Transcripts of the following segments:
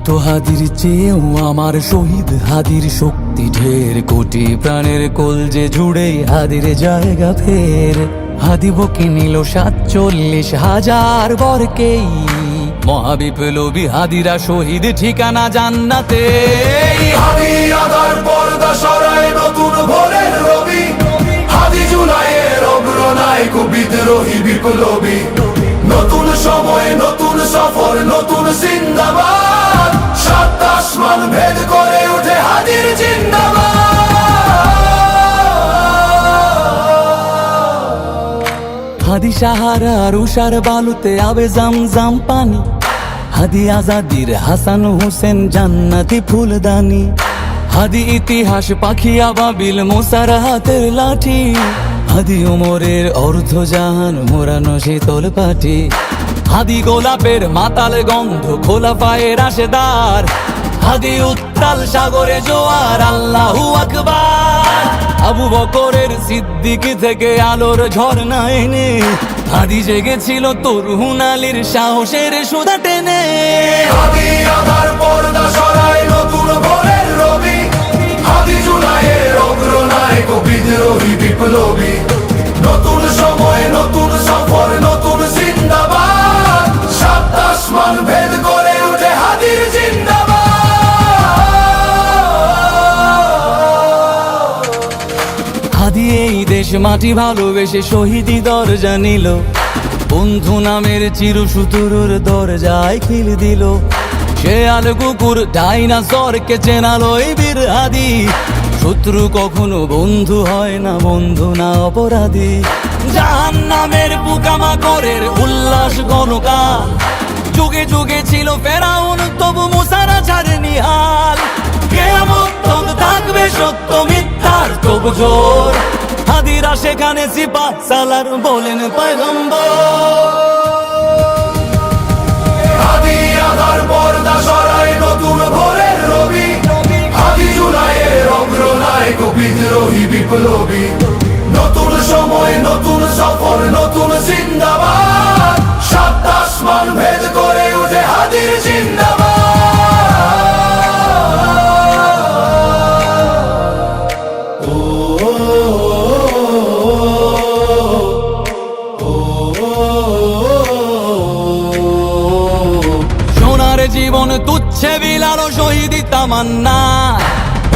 মৃত হাদির চেয়েও আমার শহীদ হাদির শক্তি ঢের, কোটি প্রাণের কলজে জুড়ে হাদির জায়গা ফের। হাদি বকে নিল ৪৭,০০০ বরকেই, মহাবিপ্লবী হাদিরা শহীদ ঠিকানা জান্নাতে। হাদি আদার পর্দা সরায় নতুন ভোরের রবি, হাদি জুলাইয়ের অগ্রনায়ক বিদ্রোহী বিপ্লবী। নতুন সময় নতুন সফর নতুন জিন্দাবাদ, সাত আসমান ভেদ করে উঠে হাদির জিন্দাবাদ। হাদি সাহারার উষার বালুতে আবে জামজাম পানি, হাদি আজাদির হাসান হোসেন জান্নাতি ফুলদানি। হাদি ইতিহাস পাখি আবাবিল মোসার হাতের লাঠি, হাদি ওমরের অর্ধজাহান মোরানো শীতল পাটি। হাদি গোলাপের মাতাল গন্ধ খোলা পায়ের রাশেদার, হাদি উত্তাল সাগরে জোয়ার আল্লাহু আকবার। আবু বকরের সিদ্দিক থেকে আলোর ঝর্ণা এনে, হাদি জেগেছিল তরুণ আলীর সাহসের সুধা টেনে। হাদি আদার পর্দা সরায় নতুন ভোরের রবি, হাদি জুলাইয়ের অগ্রনায়ক বিদ্রোহী বিপ্লবী। নতুন সময় নতুন সফর নতুন জিন্দাবাদ, সাত আসমান ভেদ করে উঠে হাদির জিন্দাবাদ। হাদি এই দেশ মাটি ভালোবেসে শহীদি দরজা নিল, বন্ধু নামের চিরসুতুরুর দরজায় খিল দিল। সে আল কুকুর ডাইনাসরকে চেনালো এই বীর হাদি, শত্রু কখনো বন্ধু হয় না, বন্ধু না অপরাধী। জাহান্নামের পোকামাকড়ের উল্লাস গণকাল, যুগে যুগে ছিল ফেরাউন তবু মুসারা ছাড়েনি হাল। কিয়ামত তক থাকবে সত্য মিথ্যার তবু জোর, হাদিরা সেখানে সিপাহ সালার বলেন পয়গম্বর। হাদি আদার পর্দা সরায় নতুন ভোরের রবি, হাদি জুলাইয়ের অগ্রনায়ক বিদ্রোহী বিপ্লবী। নতুন সময় নতুন সফর নতুন জিন্দাবাদ, সাত আসমান ভেদ করে উঠে হাদির জিন্দাবাদ। সোনার জীবন তুচ্ছে বিলালো শহীদি তামান্না,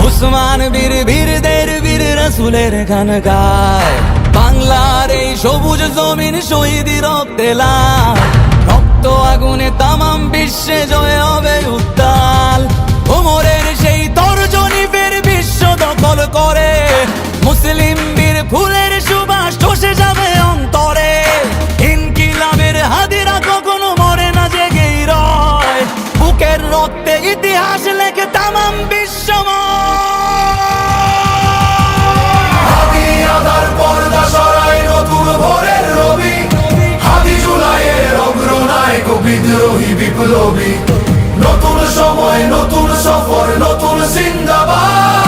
উসমান বীর বীরদের বীর রাসূলের গান গায়। বাংলার এই সবুজ জমিন শহীদি রক্তে লাল, রক্ত আগুনে তামাম বিশ্বে জয় হবে উত্তাল। ওমরের সেই তর্জনী ফের বিশ্ব দখল করে, মুসলিম বীর ফুলের সুবাস চষে যাবে অন্তরে। ইনকিলাবের হাদিরা কখনো মরে না, জেগেই রয়, বুকের রক্তে ইতিহাস লেখে তামাম বিশ্বময়। হাদি আদার পর্দা সরায় নতুন ভোরের রবি, হাদি জুলাইয়ের অগ্রনায়ক বিদ্রোহী বিপ্লবী। নতুন সময় নতুন সফর নতুন জিন্দাবাদ,